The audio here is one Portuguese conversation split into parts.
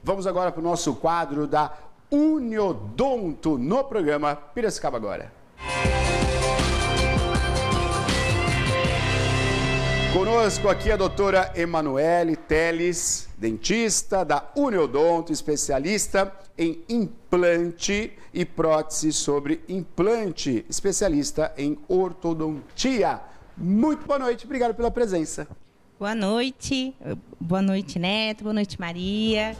Vamos agora para o nosso quadro da Uniodonto no programa Piracicaba Agora. Conosco aqui a doutora Emanuele Teles, dentista da Uniodonto, especialista em implante e prótese sobre implante, especialista em ortodontia. Muito boa noite, obrigado pela presença. Boa noite Neto, boa noite Maria.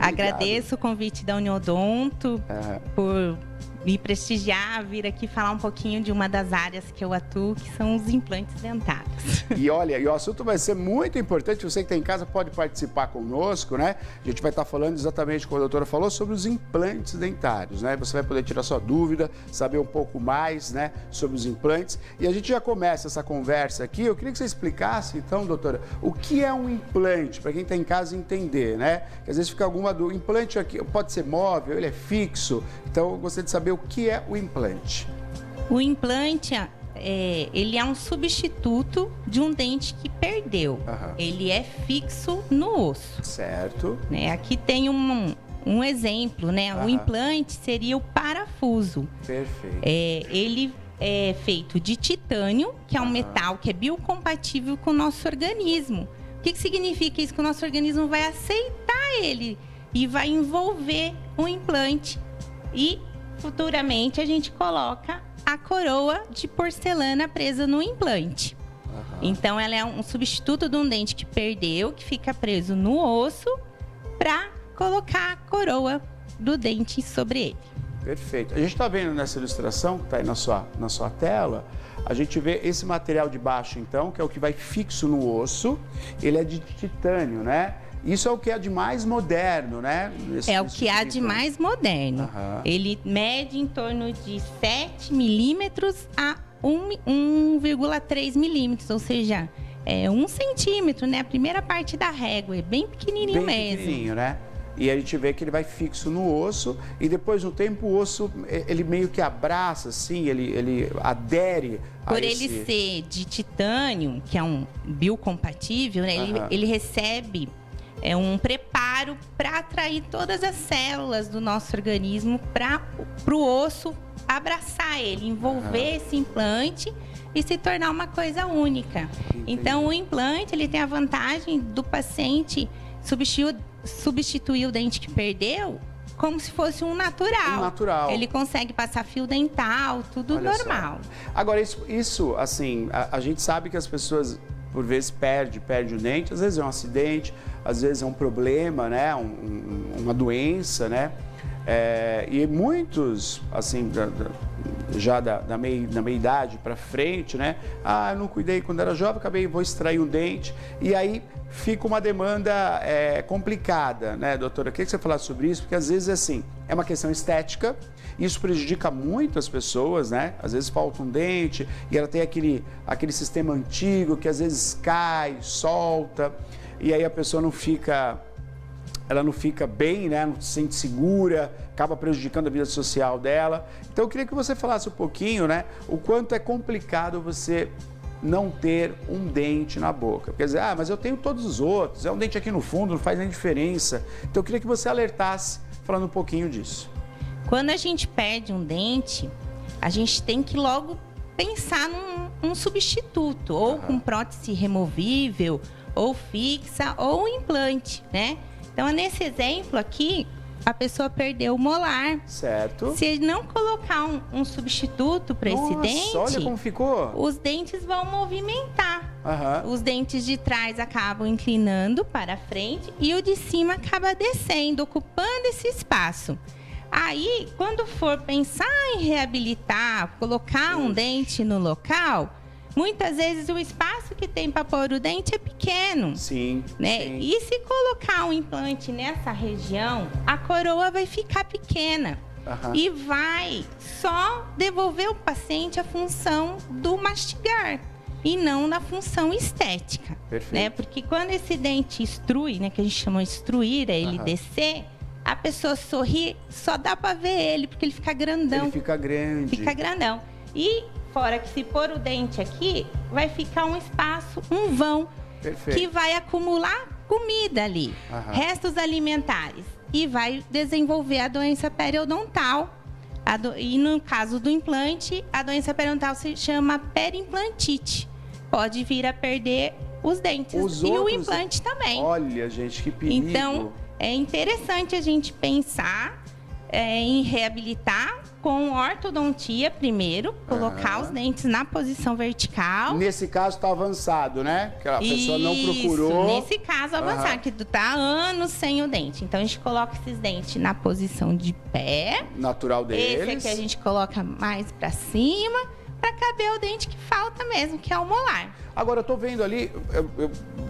Agradeço o convite da Uniodonto por me prestigiar, vir aqui falar um pouquinho de uma das áreas que eu atuo, que são os implantes dentários. E olha, o assunto vai ser muito importante, você que está em casa pode participar conosco, né? A gente vai estar falando exatamente como a doutora falou, sobre os implantes dentários, né? Você vai poder tirar sua dúvida, saber um pouco mais, né, sobre os implantes. E a gente já começa essa conversa aqui, eu queria que você explicasse, então, doutora, o que é um implante, para quem está em casa entender, né? Que às vezes fica alguma dúvida, o implante aqui pode ser móvel, ele é fixo, então eu gostaria de saber o que é o implante. O implante, ele é um substituto de um dente que perdeu. Ele é fixo no osso. Certo. Né? Aqui tem um exemplo, né? O implante seria o parafuso. Perfeito. Ele é feito de titânio, que é um metal que é biocompatível com o nosso organismo. O que significa isso? Que o nosso organismo vai aceitar ele e vai envolver o implante. E futuramente a gente coloca a coroa de porcelana presa no implante. Então ela é um substituto de um dente que perdeu, que fica preso no osso, para colocar a coroa do dente sobre ele. Perfeito. A gente está vendo nessa ilustração que está aí na sua tela, a gente vê esse material de baixo, então, que é o que vai fixo no osso. Ele é de titânio, né? Isso é o que há de mais moderno, né? É o que há de mais moderno. Ele mede em torno de 7 milímetros a 1,3 milímetros, ou seja, é 1 centímetro, né? A primeira parte da régua, é bem pequenininho mesmo. Bem pequenininho, né? E a gente vê que ele vai fixo no osso e depois de um tempo o osso, ele meio que abraça, assim, ele adere a Por ele ser de titânio, que é um biocompatível, né? Ele recebe um preparo para atrair todas as células do nosso organismo para o osso abraçar ele, envolver esse implante e se tornar uma coisa única. Entendi. Então, o implante ele tem a vantagem do paciente substituir o dente que perdeu como se fosse um natural. natural. Ele consegue passar fio dental, tudo Olha normal. Só. Agora, isso assim, a gente sabe que as pessoas por vezes perde o dente, às vezes é um acidente, às vezes é um problema, né? Uma doença, né? E muitos, assim, já da meia idade para frente, né? Ah, eu não cuidei quando era jovem, vou extrair um dente. E aí fica uma demanda complicada, né, doutora? Eu queria que você falasse sobre isso, porque às vezes, assim, é uma questão estética, isso prejudica muito as pessoas, né? Às vezes falta um dente e ela tem aquele sistema antigo que às vezes cai, solta, e aí a pessoa não fica bem, né? Não se sente segura, acaba prejudicando a vida social dela. Então eu queria que você falasse um pouquinho, né? O quanto é complicado você não ter um dente na boca. Quer dizer, mas eu tenho todos os outros, é um dente aqui no fundo, não faz nem diferença. Então eu queria que você alertasse falando um pouquinho disso. Quando a gente perde um dente, a gente tem que logo pensar num substituto, ou com prótese removível, ou fixa, ou um implante, né? Então, nesse exemplo aqui, a pessoa perdeu o molar. Certo. Se não colocar um substituto para esse dente, olha como ficou. Os dentes vão movimentar. Os dentes de trás acabam inclinando para frente e o de cima acaba descendo, ocupando esse espaço. Aí, quando for pensar em reabilitar, colocar um dente no local, muitas vezes o espaço que tem para pôr o dente é pequeno. Sim, né? sim. E se colocar um implante nessa região, a coroa vai ficar pequena. E vai só devolver ao paciente a função do mastigar e não na função estética. Perfeito. Né? Porque quando esse dente estrui, né, que a gente chama de estruir, é ele descer, a pessoa sorri, só dá para ver ele, porque ele fica grandão. Ele fica grande. Fica grandão. E fora que se pôr o dente aqui, vai ficar um espaço, um vão, Perfeito. que vai acumular comida ali, restos alimentares, e vai desenvolver a doença periodontal. E no caso do implante, a doença periodontal se chama perimplantite. Pode vir a perder os dentes o implante também. Olha, gente, que perigo. Então, é interessante a gente pensar em reabilitar com ortodontia primeiro, colocar os dentes na posição vertical. Nesse caso está avançado, né? Que a pessoa não procurou. Nesse caso avançado, que está há anos sem o dente. Então a gente coloca esses dentes na posição de pé. Natural deles. Esse aqui a gente coloca mais para cima, para caber o dente que falta mesmo, que é o molar. Agora, eu tô vendo ali,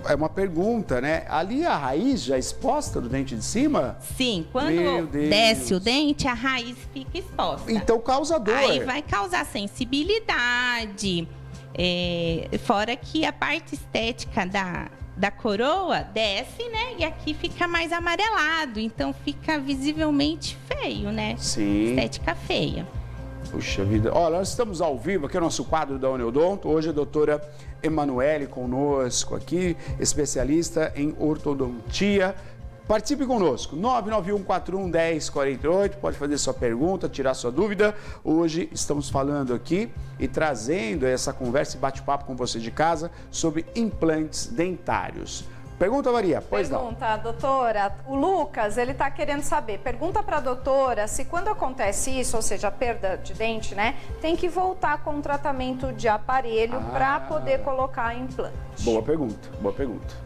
é uma pergunta, né? Ali a raiz já exposta do dente de cima? Sim, quando desce o dente, a raiz fica exposta. Então causa dor. Aí vai causar sensibilidade, fora que a parte estética da coroa desce, né? E aqui fica mais amarelado, então fica visivelmente feio, né? Sim. Estética feia. Puxa vida. Olha, nós estamos ao vivo aqui, é o nosso quadro da Uniodonto. Hoje a doutora Emanuele conosco aqui, especialista em ortodontia. Participe conosco, 991411048, pode fazer sua pergunta, tirar sua dúvida. Hoje estamos falando aqui e trazendo essa conversa e bate-papo com você de casa sobre implantes dentários. Pergunta, Maria, pois não. Pergunta, doutora. O Lucas, ele está querendo saber. Pergunta para a doutora se quando acontece isso, ou seja, a perda de dente, né, tem que voltar com um tratamento de aparelho para poder colocar implante. Boa pergunta, boa pergunta.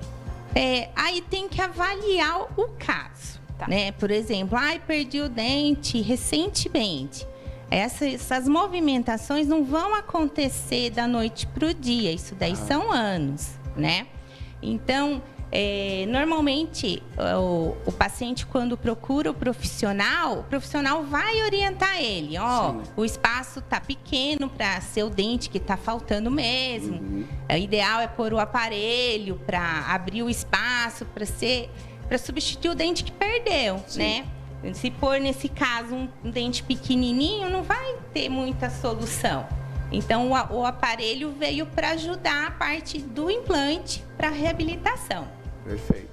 Aí tem que avaliar o caso, né? Por exemplo, perdi o dente recentemente. Essas movimentações não vão acontecer da noite para o dia, isso daí são anos, né? Então, normalmente, o paciente, quando procura o profissional vai orientar ele. O espaço está pequeno para ser o dente que está faltando mesmo. O ideal é pôr o aparelho para abrir o espaço, para substituir o dente que perdeu, né? Se pôr, nesse caso, um dente pequenininho, não vai ter muita solução. Então, o aparelho veio para ajudar a parte do implante para reabilitação. Perfeito.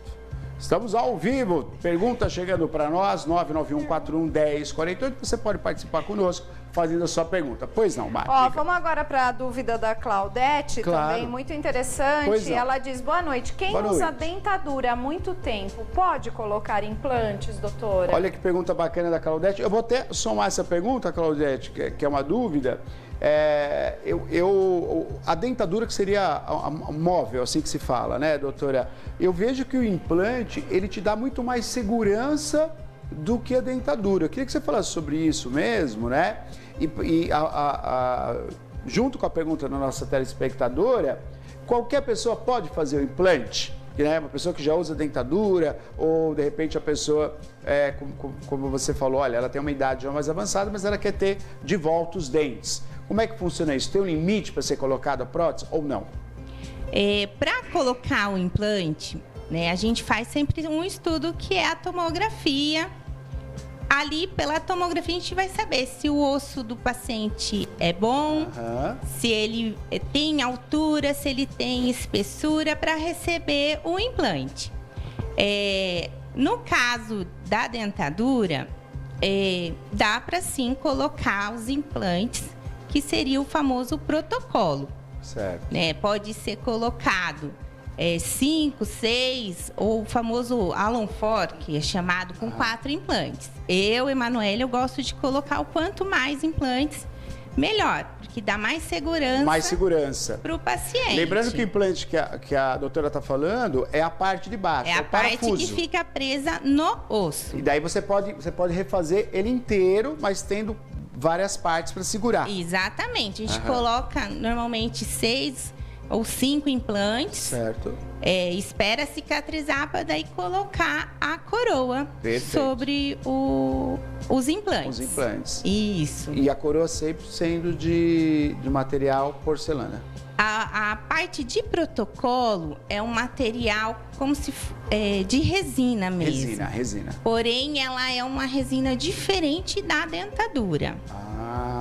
Estamos ao vivo. Pergunta chegando para nós, 991411048. Você pode participar conosco fazendo a sua pergunta. Pois não, Mari. Vamos agora para a dúvida da Claudete, também muito interessante. Ela diz, boa noite. Quem usa dentadura há muito tempo pode colocar implantes, doutora? Olha que pergunta bacana da Claudete. Eu vou até somar essa pergunta, Claudete, que é uma dúvida. A dentadura, que seria a móvel, assim que se fala, né, doutora? Eu vejo que o implante, ele te dá muito mais segurança do que a dentadura. Eu queria que você falasse sobre isso mesmo, né? Junto com a pergunta da nossa telespectadora, qualquer pessoa pode fazer o implante? Né? Uma pessoa que já usa dentadura, ou de repente a pessoa, como você falou, olha, ela tem uma idade já mais avançada, mas ela quer ter de volta os dentes. Como é que funciona isso? Tem um limite para ser colocado a prótese ou não? Para colocar o implante, né, a gente faz sempre um estudo que é a tomografia. Ali, pela tomografia, a gente vai saber se o osso do paciente é bom, se ele tem altura, se ele tem espessura para receber o implante. No caso da dentadura, dá para sim colocar os implantes, que seria o famoso protocolo. Certo. Né? Pode ser colocado 5, 6, ou o famoso Alan Ford, que é chamado com 4 implantes. Emanuele, eu gosto de colocar o quanto mais implantes, melhor, porque dá mais segurança para o paciente. Lembrando que o implante que a doutora está falando é a parte de baixo, é a parte que fica presa no osso. E daí você pode refazer ele inteiro, mas tendo várias partes para segurar. Exatamente. A gente coloca normalmente 6 ou 5 implantes. Certo. Espera cicatrizar para daí colocar a coroa sobre os implantes. Os implantes. Isso. E a coroa sempre sendo de material porcelana. A parte de protocolo é um material como se de resina mesmo. Resina. Porém, ela é uma resina diferente da dentadura.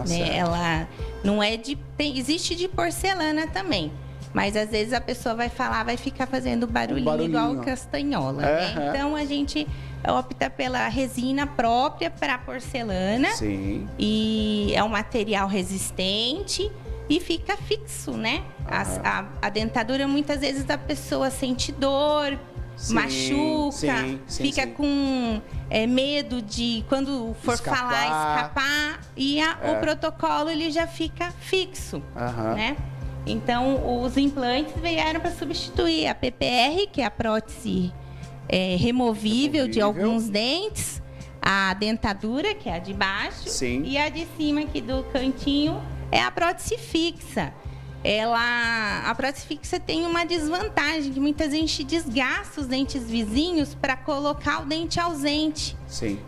Certo. Ela não é existe de porcelana também. Mas às vezes a pessoa vai ficar fazendo barulhinho igual castanhola, né? Então a gente opta pela resina própria para porcelana. Sim. E é um material resistente e fica fixo, né? A dentadura, muitas vezes a pessoa sente dor, machuca, fica com medo de, quando for falar, escapar. E o protocolo, ele já fica fixo, né? Então, os implantes vieram para substituir a PPR, que é a prótese removível de alguns dentes, a dentadura, que é a de baixo, e a de cima aqui do cantinho é a prótese fixa. A prótese fixa tem uma desvantagem, que muitas vezes a gente desgasta os dentes vizinhos para colocar o dente ausente.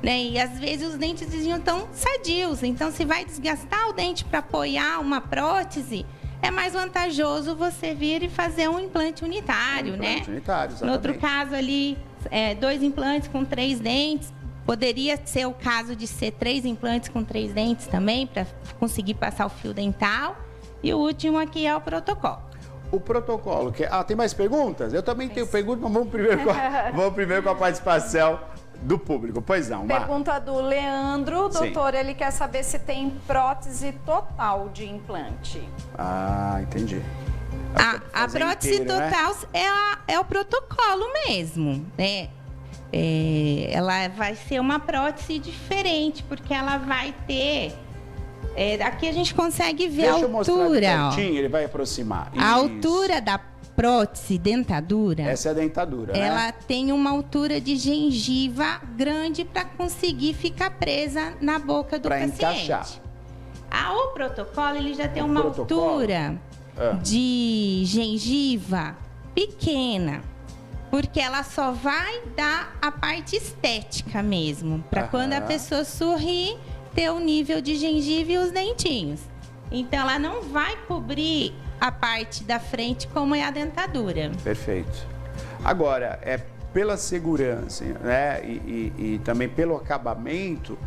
Né? E às vezes os dentes vizinhos estão sadios. Então, se vai desgastar o dente para apoiar uma prótese, é mais vantajoso você vir e fazer um implante unitário, né? No outro caso ali, 2 implantes com 3 dentes. Poderia ser o caso de ser 3 implantes com 3 dentes também, para conseguir passar o fio dental. E o último aqui é o protocolo. O protocolo, tem mais perguntas? Eu também tenho perguntas, mas vamos primeiro com a participação do público. Pois não, Pergunta do Leandro. Doutor, ele quer saber se tem prótese total de implante. Entendi. A prótese inteiro, total, né? é o protocolo mesmo, né? Ela vai ser uma prótese diferente, porque ela vai ter... aqui a gente consegue ver a altura. Ele vai aproximar. A altura da prótese dentadura. Essa é a dentadura, ela né? tem uma altura de gengiva grande para conseguir ficar presa na boca do paciente. Para encaixar. O protocolo, ele já tem uma altura de gengiva pequena, porque ela só vai dar a parte estética mesmo, para quando a pessoa sorrir, ter o nível de gengiva e os dentinhos. Então, ela não vai cobrir a parte da frente como é a dentadura. Perfeito. Agora, pela segurança, né, e também pelo acabamento,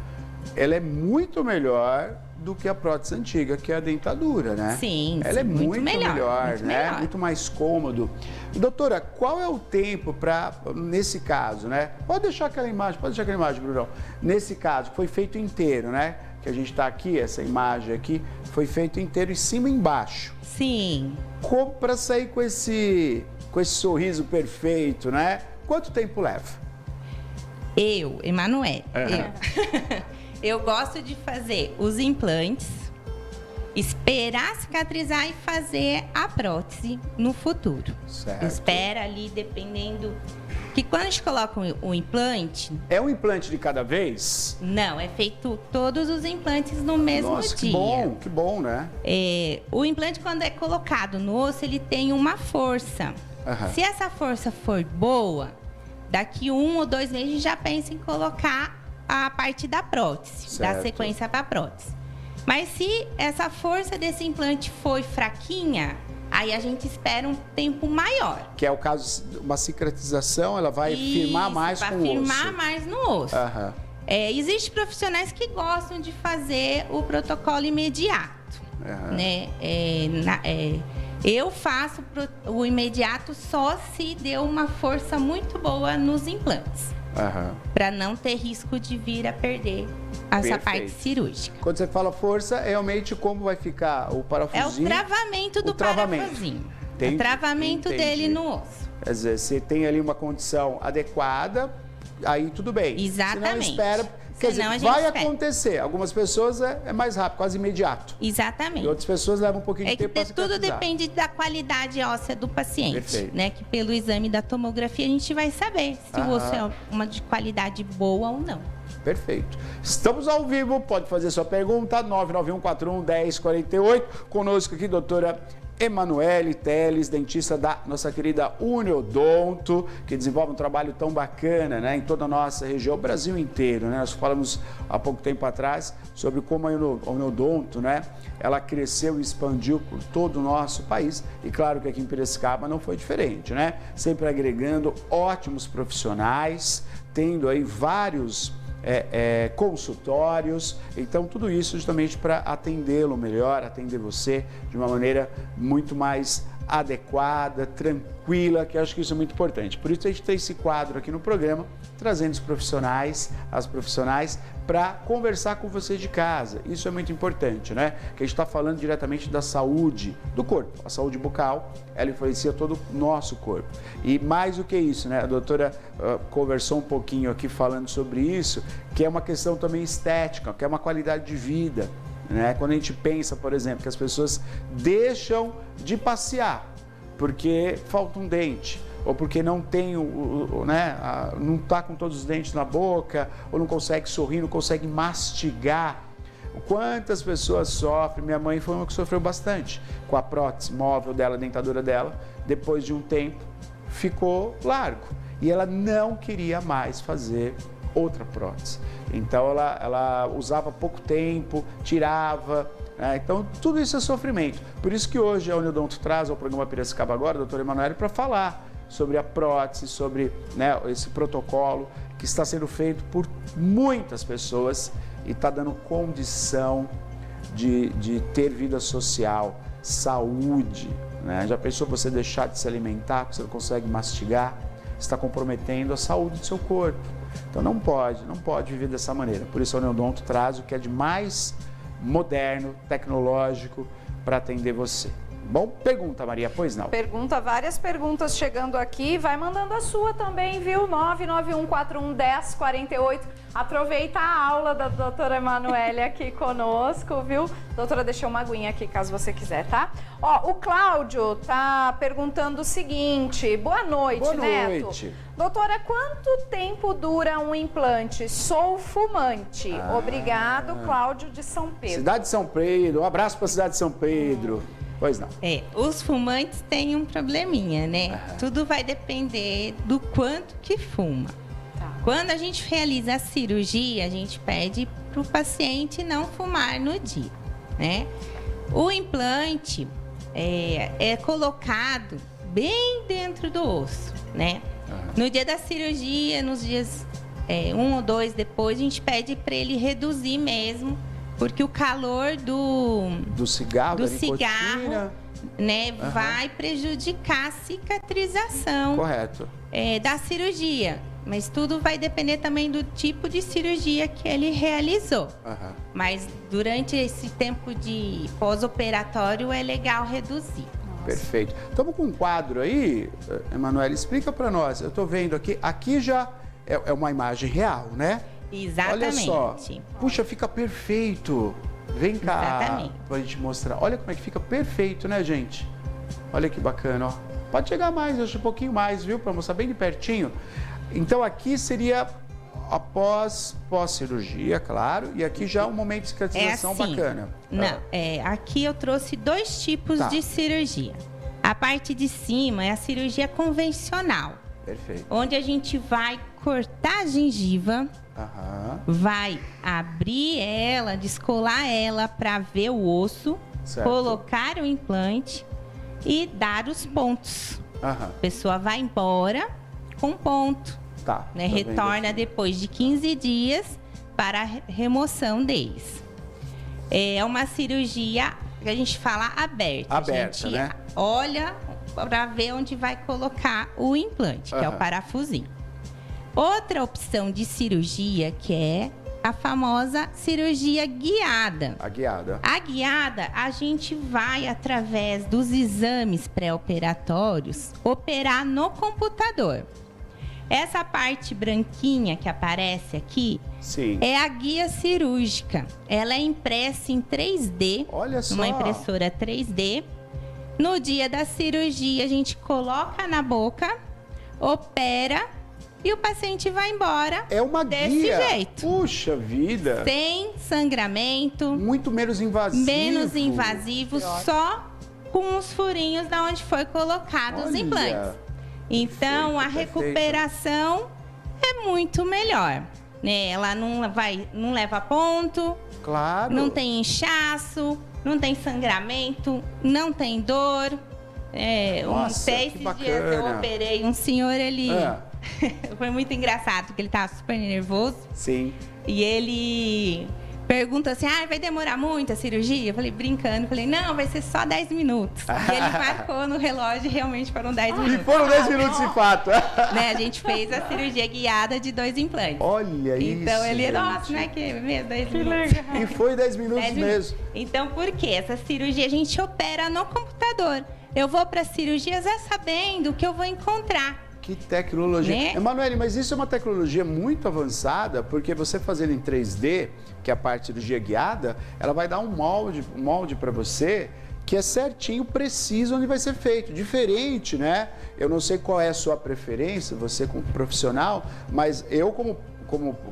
ela é muito melhor do que a prótese antiga, que é a dentadura, né? Sim, ela é muito melhor, muito né? melhor. Muito mais cômodo. Doutora, qual é o tempo nesse caso, né? Pode deixar aquela imagem, Brunão. Nesse caso, foi feito inteiro, né? Que a gente está aqui, essa imagem aqui, foi feito inteiro em cima e embaixo. Sim. Como para sair com esse sorriso perfeito, né? Quanto tempo leva? Emanuele, eu gosto de fazer os implantes, esperar cicatrizar e fazer a prótese no futuro. Certo. Espera ali, dependendo... Que quando a gente coloca o implante... É um implante de cada vez? Não, é feito todos os implantes no mesmo dia. Que bom, né? O implante, quando é colocado no osso, ele tem uma força. Se essa força for boa, daqui 1 ou 2 meses a gente já pensa em colocar a parte da prótese, da sequência para a prótese. Mas se essa força desse implante for fraquinha, aí a gente espera um tempo maior. Que é o caso, uma cicatrização, ela vai firmar mais com o osso. Vai firmar mais no osso. Existem profissionais que gostam de fazer o protocolo imediato. Né? Eu faço o imediato só se deu uma força muito boa nos implantes. Para não ter risco de vir a perder essa parte cirúrgica. Quando você fala força, realmente como vai ficar o parafusinho? É o travamento do parafusinho. O travamento dele no osso. Quer dizer, você tem ali uma condição adequada, aí tudo bem. Exatamente. Se não espera... Quer dizer, vai acontecer. Algumas pessoas é mais rápido, quase imediato. Exatamente. E outras pessoas levam um pouquinho de tempo para cicatrizar. Tudo depende da qualidade óssea do paciente. Perfeito. Né? Que pelo exame da tomografia a gente vai saber se o osso é uma de qualidade boa ou não. Perfeito. Estamos ao vivo, pode fazer sua pergunta, 991411048. Conosco aqui, doutora Emanuele Teles, dentista da nossa querida Uniodonto, que desenvolve um trabalho tão bacana, né, em toda a nossa região, o Brasil inteiro, né? Nós falamos há pouco tempo atrás sobre como a Uniodonto, né, ela cresceu e expandiu por todo o nosso país, e claro que aqui em Piracicaba não foi diferente, né? Sempre agregando ótimos profissionais, tendo aí vários consultórios, então tudo isso justamente para atendê-lo melhor, atender você de uma maneira muito mais adequada, tranquila, que eu acho que isso é muito importante. Por isso a gente tem esse quadro aqui no programa, trazendo os profissionais, as profissionais, para conversar com você de casa. Isso é muito importante, né? Que a gente está falando diretamente da saúde do corpo. A saúde bucal, ela influencia todo o nosso corpo. E mais do que isso, né? A doutora conversou um pouquinho aqui falando sobre isso, que é uma questão também estética, que é uma qualidade de vida. Né? Quando a gente pensa, por exemplo, que as pessoas deixam de passear porque falta um dente, ou porque não tem, né, não está com todos os dentes na boca, ou não consegue sorrir, não consegue mastigar. Quantas pessoas sofrem? Minha mãe foi uma que sofreu bastante com a prótese móvel dela, a dentadura dela. Depois de um tempo, ficou largo e ela não queria mais fazer outra prótese. Então ela usava pouco tempo, tirava, né? Então tudo isso é sofrimento. Por isso que hoje a Uniodonto traz ao programa Piracicaba Agora, a doutora Emanuele, para falar sobre a prótese, sobre, né, esse protocolo que está sendo feito por muitas pessoas e está dando condição de ter vida social, saúde, né? Já pensou você deixar de se alimentar, porque você não consegue mastigar? Está comprometendo a saúde do seu corpo. Então não pode viver dessa maneira. Por isso a Uniodonto traz o que é de mais moderno, tecnológico para atender você. Bom, pergunta, Maria, pois não? Várias perguntas chegando aqui. Vai mandando a sua também, viu? 991411048. Aproveita a aula da doutora Emanuele aqui conosco, viu? Doutora, deixei uma aguinha aqui, caso você quiser, tá? Ó, o Cláudio tá perguntando o seguinte. Boa noite, Neto. Doutora, quanto tempo dura um implante? Sou fumante. Obrigado, Cláudio de São Pedro. Cidade de São Pedro. Um abraço para a cidade de São Pedro. Pois não. Os fumantes têm um probleminha, né? Tudo vai depender do quanto que fuma. Quando a gente realiza a cirurgia, a gente pede para o paciente não fumar no dia, né? O implante é colocado bem dentro do osso, né? No dia da cirurgia, nos dias 1 ou 2 depois, a gente pede para ele reduzir mesmo, porque o calor do cigarro, né, vai prejudicar a cicatrização da cirurgia. Mas tudo vai depender também do tipo de cirurgia que ele realizou. Mas durante esse tempo de pós-operatório é legal reduzir. Perfeito. Estamos com um quadro aí, Emanuele, explica para nós. Eu estou vendo aqui já é uma imagem real, né? Exatamente. Olha só, puxa, fica perfeito. Vem cá para a gente mostrar. Olha como é que fica perfeito, né, gente? Olha que bacana, ó. Pode chegar mais, acho um pouquinho mais, viu? Para mostrar bem de pertinho. Então aqui seria após pós-cirurgia, claro, e aqui já um momento de cicatrização bacana. Não, aqui eu trouxe 2 tipos de cirurgia. A parte de cima é a cirurgia convencional. Perfeito. Onde a gente vai cortar a gengiva, vai abrir ela, descolar ela para ver o osso, colocar o implante e dar os pontos. A pessoa vai embora com ponto. Né? Retorna depois de 15 dias para a remoção deles. É uma cirurgia que a gente fala aberta. A gente olha para ver onde vai colocar o implante, que é o parafusinho. Outra opção de cirurgia que é a famosa cirurgia guiada. A guiada, a gente vai, através dos exames pré-operatórios, operar no computador. Essa parte branquinha que aparece aqui é a guia cirúrgica. Ela é impressa em 3D, uma impressora 3D. No dia da cirurgia, a gente coloca na boca, opera e o paciente vai embora desse jeito. Puxa vida! Sem sangramento. Muito menos invasivo. Menos invasivo, só com os furinhos da onde foi colocado os implantes. Então, a recuperação é muito melhor, né? Ela não leva ponto, não tem inchaço, não tem sangramento, não tem dor. Nossa, esses dias eu operei um senhor, ele... foi muito engraçado, porque ele estava super nervoso. Sim. E ele pergunta assim, vai demorar muito a cirurgia? Eu falei, brincando, não, vai ser só 10 minutos. E ele marcou no relógio e realmente foram 10 minutos. E foram 10 minutos de fato. Né, a gente fez a cirurgia guiada de 2 implantes. Olha isso, então ele, gente. nossa, né, que 10 minutos. E foi 10 minutos mesmo. Então, por quê? Essa cirurgia a gente opera no computador. Eu vou para a cirurgia já sabendo o que eu vou encontrar. Que tecnologia. Né? Emanuele, mas isso é uma tecnologia muito avançada, porque você fazendo em 3D, que é a parte de cirurgia guiada, ela vai dar um molde para você que é certinho, preciso onde vai ser feito. Diferente, né? Eu não sei qual é a sua preferência, você como profissional, mas eu como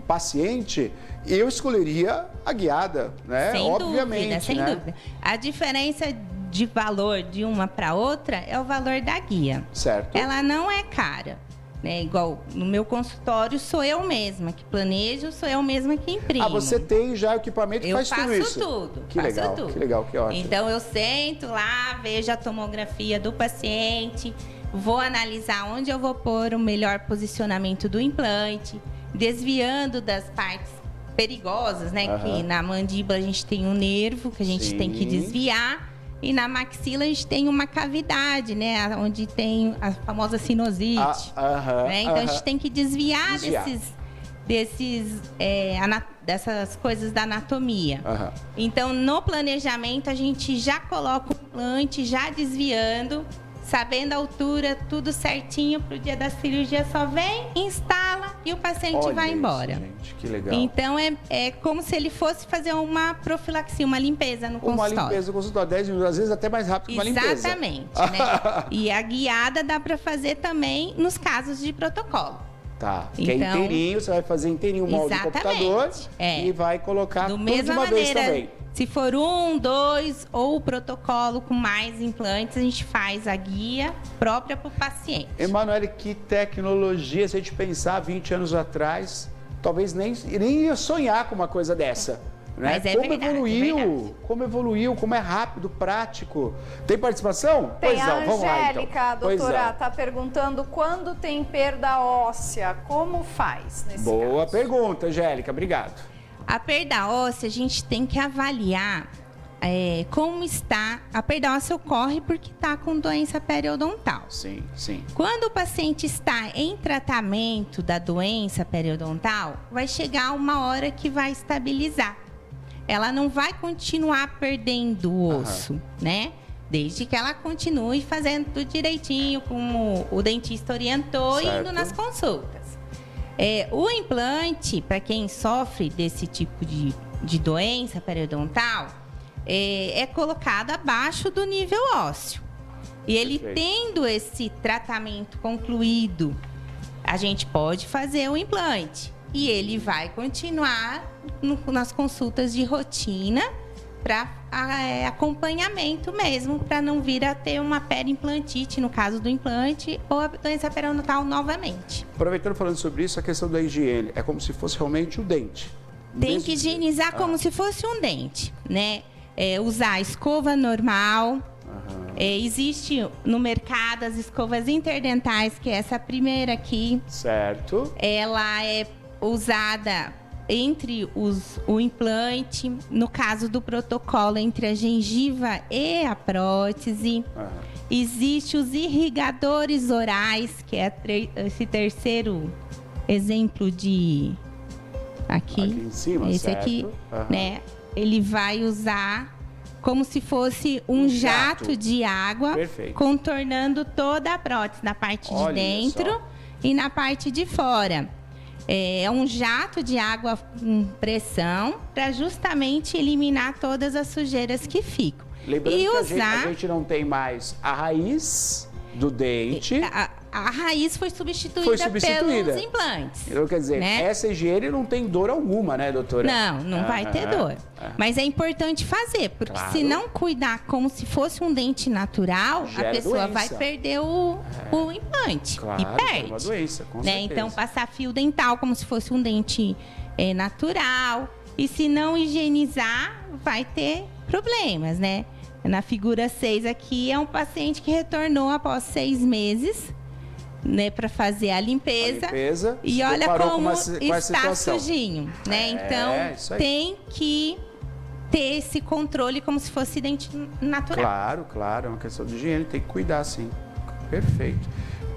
paciente, eu escolheria a guiada, né? Sem Obviamente, dúvida, sem dúvida. A diferença de valor de uma para outra é o valor da guia. Certo. Ela não é cara, né? Igual no meu consultório sou eu mesma que planejo, sou eu mesma que imprimo. Você tem já o equipamento que faz tudo isso? Eu faço tudo. Que legal, que legal, que ótimo. Então eu sento lá, vejo a tomografia do paciente, vou analisar onde eu vou pôr o melhor posicionamento do implante, desviando das partes perigosas, né? Que na mandíbula a gente tem um nervo que a gente tem que desviar. E na maxila a gente tem uma cavidade, né? Onde tem a famosa sinusite. Né? Então a gente tem que desviar. Dessas coisas da anatomia. Então no planejamento a gente já coloca o implante, já desviando, sabendo a altura, tudo certinho para o dia da cirurgia, só vem, instala e o paciente vai embora. Gente, que legal. Então é como se ele fosse fazer uma profilaxia, uma limpeza no consultório. Uma limpeza no consultório, 10 minutos, às vezes até mais rápido que uma limpeza. Exatamente. Né? E a guiada dá para fazer também nos casos de protocolo. Tá, que é inteirinho, você vai fazer inteirinho o molde do computador e vai colocar tudo de uma vez também. Se for 1, 2 ou o protocolo com mais implantes, a gente faz a guia própria para o paciente. Emanuele, que tecnologia, se a gente pensar 20 anos atrás, talvez nem ia sonhar com uma coisa dessa. Né? Mas como evoluiu, como evoluiu, como é rápido, prático. Tem participação? Tem. Pois A não, vamos lá então. Angélica, doutora, está perguntando quando tem perda óssea, como faz nesse caso? Boa pergunta, Angélica, obrigado. A perda óssea, a gente tem que avaliar como está. A perda óssea ocorre porque está com doença periodontal. Sim, sim. Quando o paciente está em tratamento da doença periodontal, vai chegar uma hora que vai estabilizar. Ela não vai continuar perdendo o osso, né? Desde que ela continue fazendo tudo direitinho, como o dentista orientou, e indo nas consultas. O implante, para quem sofre desse tipo de doença periodontal, é colocado abaixo do nível ósseo. E ele tendo esse tratamento concluído, a gente pode fazer o implante. E ele vai continuar nas consultas de rotina para acompanhamento mesmo, para não vir a ter uma periimplantite, no caso do implante, ou a doença periodontal novamente. Aproveitando falando sobre isso, a questão da higiene, é como se fosse realmente o dente. Tem que higienizar como se fosse um dente, né? Usar escova normal. Existe no mercado as escovas interdentais, que é essa primeira aqui. Certo. Ela é usada entre o implante, no caso do protocolo, entre a gengiva e a prótese. Existe os irrigadores orais, que é esse terceiro exemplo de... Aqui em cima, esse certo. aqui, né? Ele vai usar como se fosse um jato de água, contornando toda a prótese, na parte de dentro e na parte de fora. É um jato de água com pressão para justamente eliminar todas as sujeiras que ficam. Lembrando que a gente não tem mais a raiz do dente. A raiz foi substituída pelos implantes. Então, quer dizer, né? Essa higiene não tem dor alguma, né, doutora? Não vai ter dor. Mas é importante fazer, porque se não cuidar como se fosse um dente natural, a pessoa vai perder o implante. E perde. É uma doença, com né? Então, passar fio dental como se fosse um dente natural. E se não higienizar, vai ter problemas, né? Na figura 6 aqui, é um paciente que retornou após 6 meses né, para fazer a limpeza. E olha como está sujinho, né? Então, tem que ter esse controle como se fosse dente natural. Claro, é uma questão de higiene, tem que cuidar, sim. Perfeito.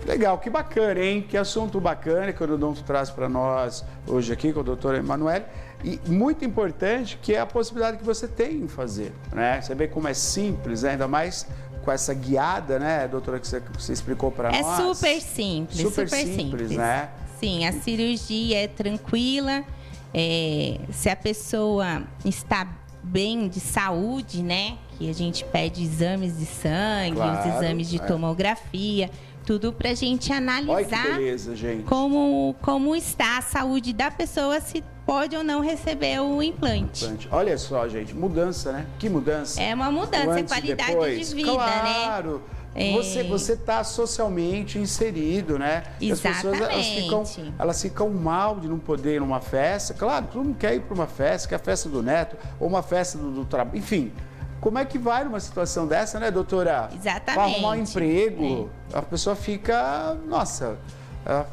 Legal, que bacana, hein? Que assunto bacana que o Odonto traz para nós hoje aqui com a doutora Emanuele. E muito importante que é a possibilidade que você tem em fazer, né? Você vê como é simples, né? Ainda mais com essa guiada, né, doutora, que você explicou para nós. É super simples, super simples, né? Sim, a cirurgia é tranquila. Se a pessoa está bem de saúde, né, que a gente pede exames de sangue, os exames de tomografia, tudo para a gente analisar. Olha que beleza, gente. Como está a saúde da pessoa, se pode ou não receber o implante. Olha só, gente, mudança, né? Que mudança. É uma mudança, é qualidade de vida, né? Claro. Você está socialmente inserido, né? Exatamente. As pessoas, elas ficam mal de não poder ir numa festa. Claro, todo mundo quer ir para uma festa, quer a festa do neto, ou uma festa do trabalho, enfim. Como é que vai numa situação dessa, né, doutora? Exatamente. Para arrumar um emprego, a pessoa fica,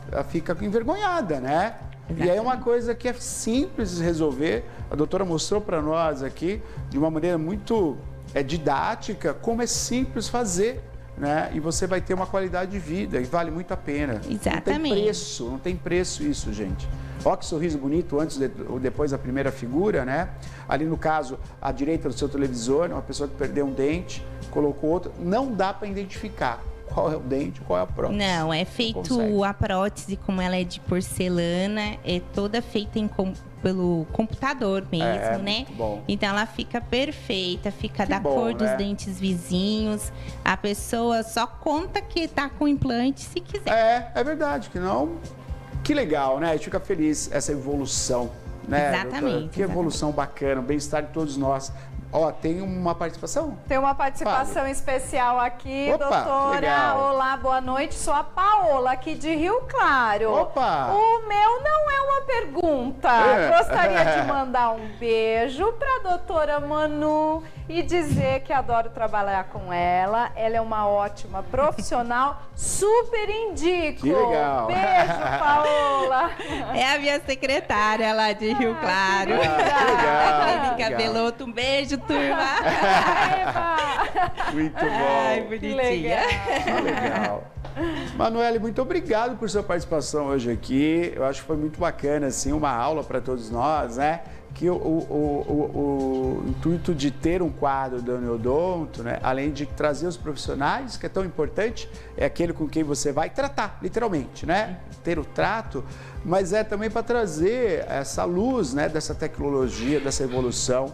ela fica envergonhada, né? Exatamente. E aí é uma coisa que é simples de resolver. A doutora mostrou para nós aqui, de uma maneira muito didática, como é simples fazer, né? E você vai ter uma qualidade de vida e vale muito a pena. Exatamente. Não tem preço isso, gente. Olha que sorriso bonito antes ou depois da primeira figura, né? Ali no caso, à direita do seu televisor, uma pessoa que perdeu um dente, colocou outro, não dá para identificar qual é o dente, qual é a prótese. Não, é feito a prótese, como ela é de porcelana, é toda feita pelo computador mesmo, né? Muito bom. Então ela fica perfeita, fica da cor dos dentes vizinhos. A pessoa só conta que tá com implante se quiser. É verdade, que não. Que legal, né? A gente fica feliz essa evolução, né? Exatamente. Doutora? Que evolução bacana, bem-estar de todos nós. Ó, tem uma participação? Tem uma participação especial aqui, doutora. Legal. Olá, boa noite. Sou a Paola, aqui de Rio Claro. Opa! O meu não é uma pergunta. Gostaria de mandar um beijo para a doutora Manu e dizer que adoro trabalhar com ela. Ela é uma ótima profissional, super indico. Que legal. Beijo, Paola. É a minha secretária lá de Rio Claro. Que legal. Clínica Beloto, um beijo, turma. Muito bom. Ai, bonitinha. Legal. Emanuele, muito obrigado por sua participação hoje aqui. Eu acho que foi muito bacana, assim, uma aula para todos nós, né? Que o intuito de ter um quadro da Uniodonto, né, além de trazer os profissionais, que é tão importante, é aquele com quem você vai tratar, literalmente, né? Ter o trato, mas é também para trazer essa luz, né, dessa tecnologia, dessa evolução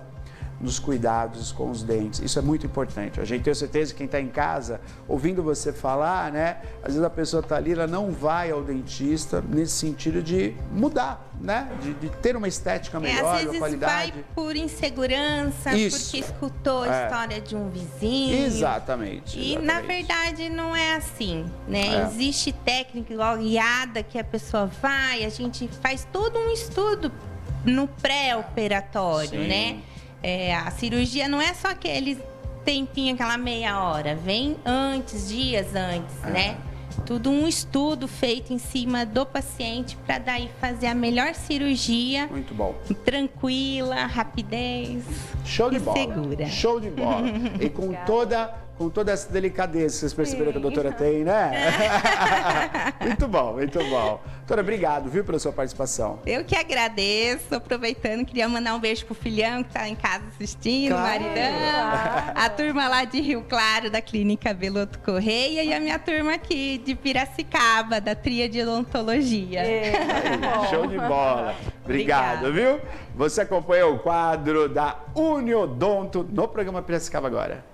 nos cuidados com os dentes. Isso é muito importante. A gente tem certeza que quem está em casa, ouvindo você falar, né? Às vezes a pessoa está ali, ela não vai ao dentista nesse sentido de mudar, né? De ter uma estética melhor, às vezes uma qualidade. vai por insegurança, porque escutou a história de um vizinho. Exatamente. E na verdade não é assim, né? Existe técnica igual guiada que a pessoa vai, a gente faz todo um estudo no pré-operatório, né? A cirurgia não é só aquele tempinho, aquela meia hora. Vem antes, dias antes, né? Tudo um estudo feito em cima do paciente para daí fazer a melhor cirurgia. Muito bom. Tranquila, rapidez. Show de bola. Segura. Show de bola. E com toda essa delicadeza que vocês perceberam que a doutora tem, né? Muito bom, muito bom. Doutora, obrigado, viu, pela sua participação. Eu que agradeço. Aproveitando, queria mandar um beijo pro filhão que tá em casa assistindo, o maridão. A turma lá de Rio Claro, da Clínica Beloto Correia, e a minha turma aqui de Piracicaba, da Tríade Odontologia. Show de bola. Obrigado, viu? Você acompanhou o quadro da Uniodonto no programa Piracicaba agora.